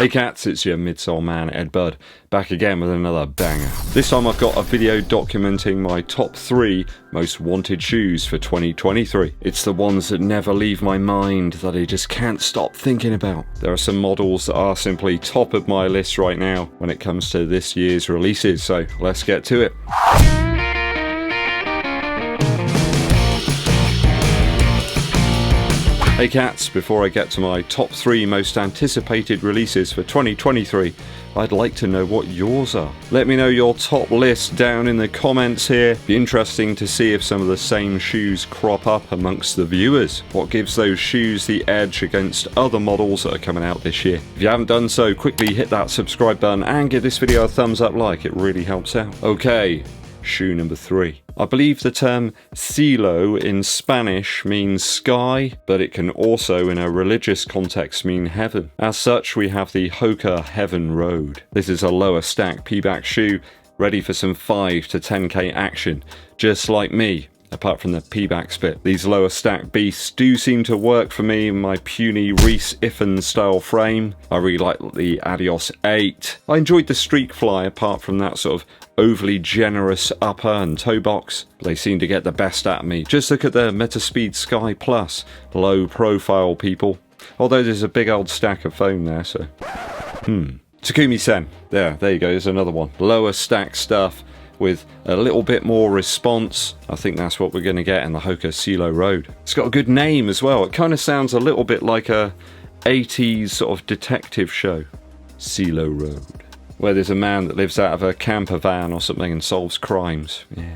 Hey cats, it's your midsole man Eddbud, back again with another banger. This time I've got a video documenting my top 3 most wanted shoes for 2023. It's the ones that never leave my mind, that I just can't stop thinking about. There are some models that are simply top of my list right now when it comes to this year's releases, so let's get to it. Hey cats, before I get to my top 3 most anticipated releases for 2023, I'd like to know what yours are. Let me know your top list down in the comments here. Be interesting to see if some of the same shoes crop up amongst the viewers. What gives those shoes the edge against other models that are coming out this year? If you haven't done so, quickly hit that subscribe button and give this video a thumbs up like, it really helps out. Okay. Shoe number 3. I believe the term cielo in Spanish means sky, but it can also in a religious context mean heaven. As such, we have the Hoka Heaven Road. This is a lower stack P-back shoe, ready for some 5 to 10k action, just like me. Apart from the P-back bit. These lower stack beasts do seem to work for me in my puny Reese Iffen style frame. I really like the Adidas 8. I enjoyed the Streak Fly apart from that sort of overly generous upper and toe box. They seem to get the best out of me. Just look at the Metaspeed Sky Plus. Low profile people. Although there's a big old stack of foam there, so... Takumi Sen. There you go, there's another one. Lower stack stuff with a little bit more response. I think that's what we're going to get in the Hoka Cielo Road. It's got a good name as well. It kind of sounds a little bit like a 80s sort of detective show. Cielo Road. Where there's a man that lives out of a camper van or something and solves crimes. Yeah.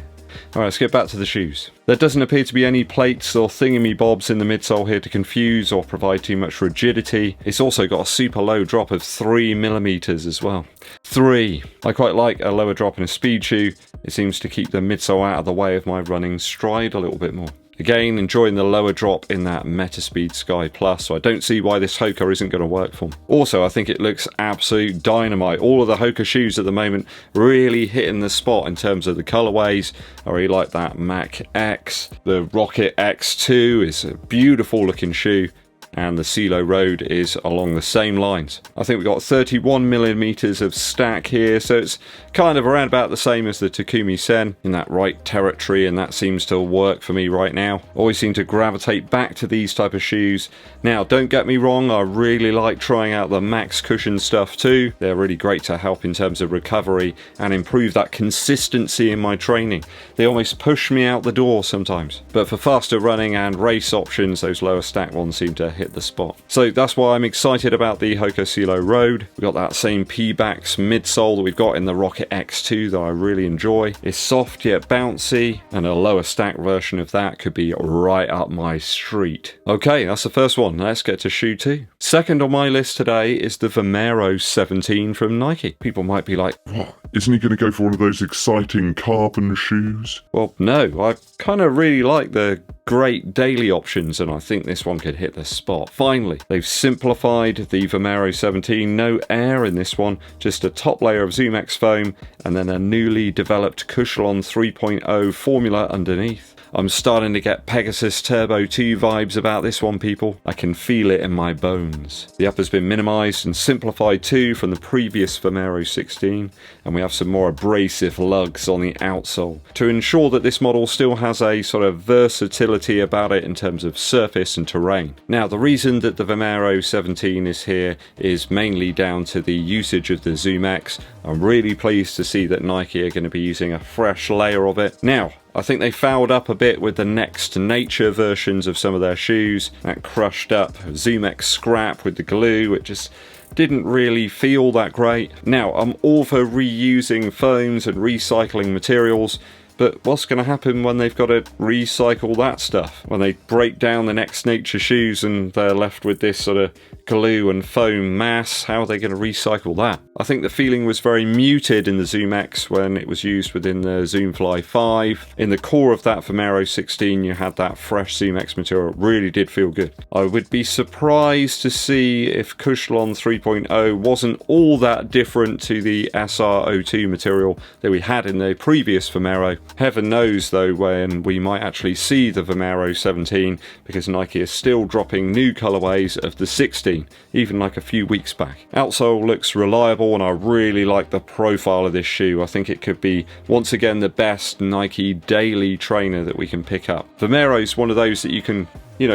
Alright, let's get back to the shoes. There doesn't appear to be any plates or thingamybobs in the midsole here to confuse or provide too much rigidity. It's also got a super low drop of 3mm as well. 3. I quite like a lower drop in a speed shoe. It seems to keep the midsole out of the way of my running stride a little bit more. Again, enjoying the lower drop in that Metaspeed Sky Plus, so I don't see why this Hoka isn't going to work for me. Also, I think it looks absolute dynamite. All of the Hoka shoes at the moment really hitting the spot in terms of the colorways. I really like that Mac X. The Rocket X2 is a beautiful looking shoe. And the Cielo Road is along the same lines. I think we've got 31mm of stack here, so it's kind of around about the same as the Takumi Sen, in that right territory, and that seems to work for me right now. Always seem to gravitate back to these type of shoes. Now, don't get me wrong, I really like trying out the Max Cushion stuff too. They're really great to help in terms of recovery and improve that consistency in my training. They almost push me out the door sometimes. But for faster running and race options, those lower stack ones seem to hit the spot. So that's why I'm excited about the Hoka Cielo Road. We've got that same P-backs midsole that we've got in the Rocket X2 that I really enjoy. It's soft yet bouncy, and a lower stack version of that could be right up my street. Okay, that's the first one. Let's get to shoe 2. Second on my list today is the Vomero 17 from Nike. People might be like, what? Isn't he going to go for one of those exciting carbon shoes? Well, no. I kind of really like the great daily options, and I think this one could hit the spot. Finally, they've simplified the Vomero 17. No air in this one, just a top layer of ZoomX foam and then a newly developed Cushlon 3.0 formula underneath. I'm starting to get Pegasus Turbo 2 vibes about this one, people. I can feel it in my bones. The upper's been minimised and simplified too from the previous Vomero 16, and we have some more abrasive lugs on the outsole to ensure that this model still has a sort of versatility about it in terms of surface and terrain. Now, the reason that the Vomero 17 is here is mainly down to the usage of the ZoomX. I'm really pleased to see that Nike are going to be using a fresh layer of it. Now, I think they fouled up a bit with the Next Nature versions of some of their shoes. That crushed up ZoomX scrap with the glue, it just didn't really feel that great. Now, I'm all for reusing foams and recycling materials, but what's going to happen when they've got to recycle that stuff? When they break down the Next Nature shoes and they're left with this sort of glue and foam mass, how are they going to recycle that? I think the feeling was very muted in the ZoomX when it was used within the Zoomfly 5. In the core of that Vomero 16, you had that fresh ZoomX material. It really did feel good. I would be surprised to see if Cushlon 3.0 wasn't all that different to the SR02 material that we had in the previous Vomero. Heaven knows though when we might actually see the Vomero 17, because Nike is still dropping new colorways of the 16, even like a few weeks back. Outsole looks reliable and I really like the profile of this shoe. I think it could be once again the best Nike daily trainer that we can pick up. Vomero is one of those that you can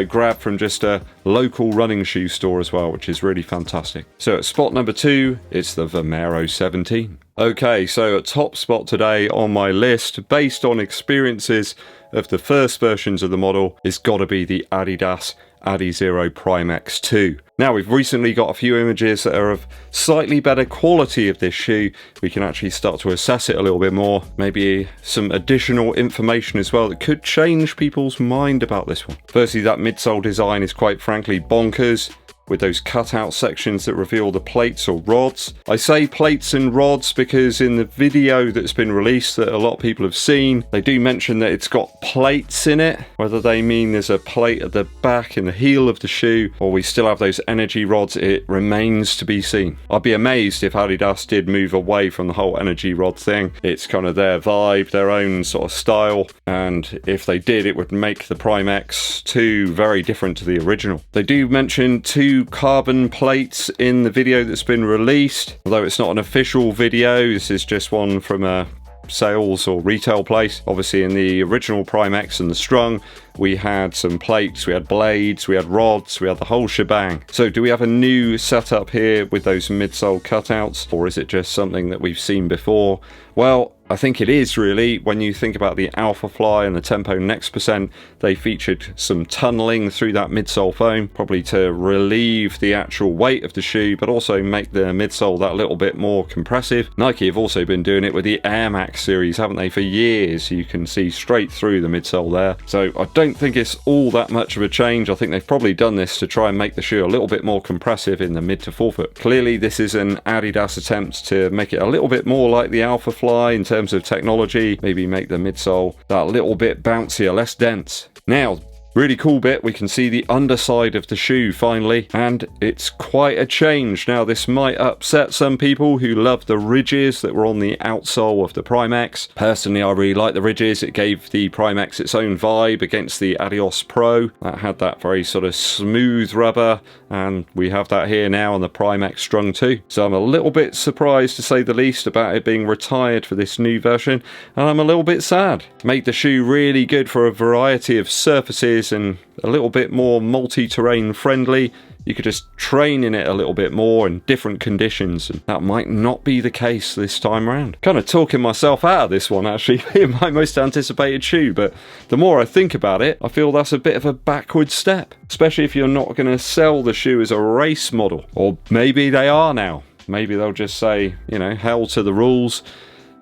grab from just a local running shoe store as well, which is really fantastic. So at spot number 2, it's the Vomero 17. Okay, so at top spot today on my list, based on experiences of the first versions of the model, it's got to be the Adidas Adizero Prime X2. Now, we've recently got a few images that are of slightly better quality of this shoe. We can actually start to assess it a little bit more. Maybe some additional information as well that could change people's mind about this one. Firstly, that midsole design is quite frankly bonkers, with those cutout sections that reveal the plates or rods. I say plates and rods because in the video that's been released that a lot of people have seen, they do mention that it's got plates in it. Whether they mean there's a plate at the back in the heel of the shoe, or we still have those energy rods, it remains to be seen. I'd be amazed if Adidas did move away from the whole energy rod thing. It's kind of their vibe, their own sort of style, and if they did, it would make the Prime X2 very different to the original. They do mention 2 carbon plates in the video that's been released, although it's not an official video. This is just one from a sales or retail place. Obviously in the original Prime X and the Strung, we had some plates, we had blades, we had rods, we had the whole shebang. So do we have a new setup here with those midsole cutouts, or is it just something that we've seen before? Well, I think it is really. When you think about the Alpha Fly and the Tempo Next Percent, they featured some tunneling through that midsole foam, probably to relieve the actual weight of the shoe, but also make the midsole that little bit more compressive. Nike have also been doing it with the Air Max series, haven't they, for years? You can see straight through the midsole there. So I don't think it's all that much of a change. I think they've probably done this to try and make the shoe a little bit more compressive in the mid to forefoot. Clearly this is an Adidas attempt to make it a little bit more like the Alpha Fly in terms of technology, maybe make the midsole that little bit bouncier, less dense. Now, really cool bit, we can see the underside of the shoe finally, and it's quite a change. Now, this might upset some people who love the ridges that were on the outsole of the Prime X. Personally, I really like the ridges. It gave the Prime X its own vibe against the Adios Pro. That had that very sort of smooth rubber, and we have that here now on the Prime X Strung 2. So I'm a little bit surprised, to say the least, about it being retired for this new version, and I'm a little bit sad. Made the shoe really good for a variety of surfaces and a little bit more multi-terrain friendly. You could just train in it a little bit more in different conditions, and that might not be the case this time around. Kind of talking myself out of this one actually, being my most anticipated shoe, but the more I think about it, I feel that's a bit of a backward step, especially if you're not going to sell the shoe as a race model. Or maybe they are now. Maybe they'll just say, hell to the rules,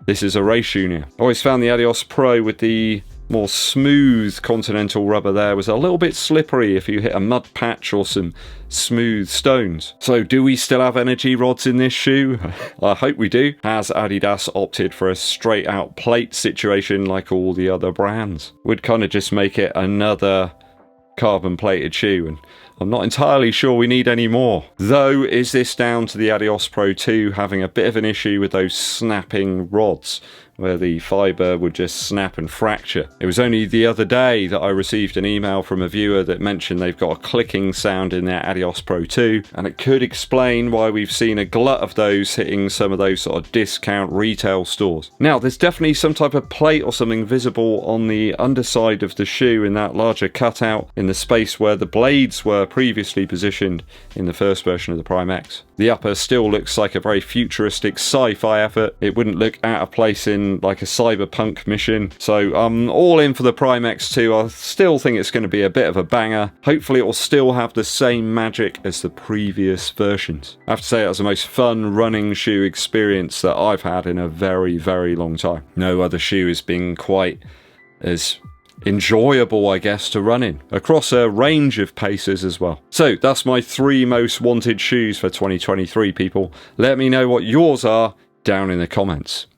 this is a race shoe now. I always found the Adios Pro with the more smooth Continental rubber there was a little bit slippery if you hit a mud patch or some smooth stones. So do we still have energy rods in this shoe? I hope we do. Has Adidas opted for a straight out plate situation like all the other brands? Would kind of just make it another carbon plated shoe, and I'm not entirely sure we need any more. Though, is this down to the Adios Pro 2 having a bit of an issue with those snapping rods, where the fibre would just snap and fracture? It was only the other day that I received an email from a viewer that mentioned they've got a clicking sound in their Adios Pro 2, and it could explain why we've seen a glut of those hitting some of those sort of discount retail stores. Now, there's definitely some type of plate or something visible on the underside of the shoe in that larger cutout in the space where the blades were previously positioned in the first version of the Prime X. The upper still looks like a very futuristic sci-fi effort. It wouldn't look out of place in like a cyberpunk mission. So I'm all in for the Prime X2. I still think it's going to be a bit of a banger. Hopefully it will still have the same magic as the previous versions. I have to say it was the most fun running shoe experience that I've had in a very, very long time. No other shoe has been quite as enjoyable, I guess, to run in, across a range of paces as well. So that's my 3 most wanted shoes for 2023, people. Let me know what yours are down in the comments.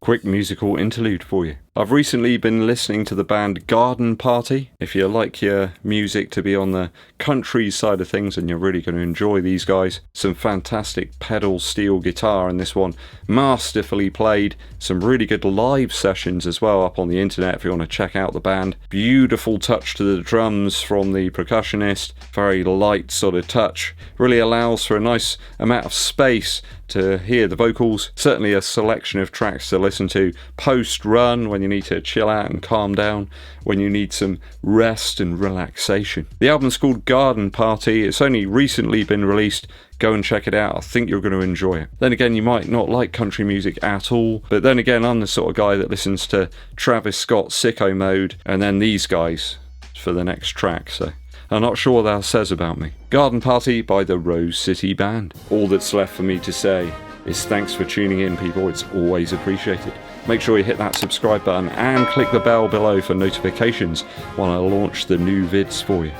Quick musical interlude for you. I've recently been listening to the band Garden Party. If you like your music to be on the country side of things, and you're really going to enjoy these guys. Some fantastic pedal steel guitar in this one, masterfully played. Some really good live sessions as well up on the internet if you want to check out the band. Beautiful touch to the drums from the percussionist, very light sort of touch. Really allows for a nice amount of space to hear the vocals. Certainly a selection of tracks to listen to post-run when you need to chill out and calm down, when you need some rest and relaxation. The album's called Garden Party. It's only recently been released. Go and check it out. I think you're going to enjoy it. Then again, you might not like country music at all, but then again, I'm the sort of guy that listens to Travis Scott's Sicko Mode and then these guys for the next track, so I'm not sure what that says about me. Garden Party by the Rose City Band. All that's left for me to say is thanks for tuning in, people. It's always appreciated. Make sure you hit that subscribe button and click the bell below for notifications when I launch the new vids for you.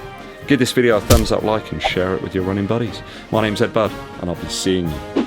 Give this video a thumbs up, like, and share it with your running buddies. My name's Eddbud, and I'll be seeing you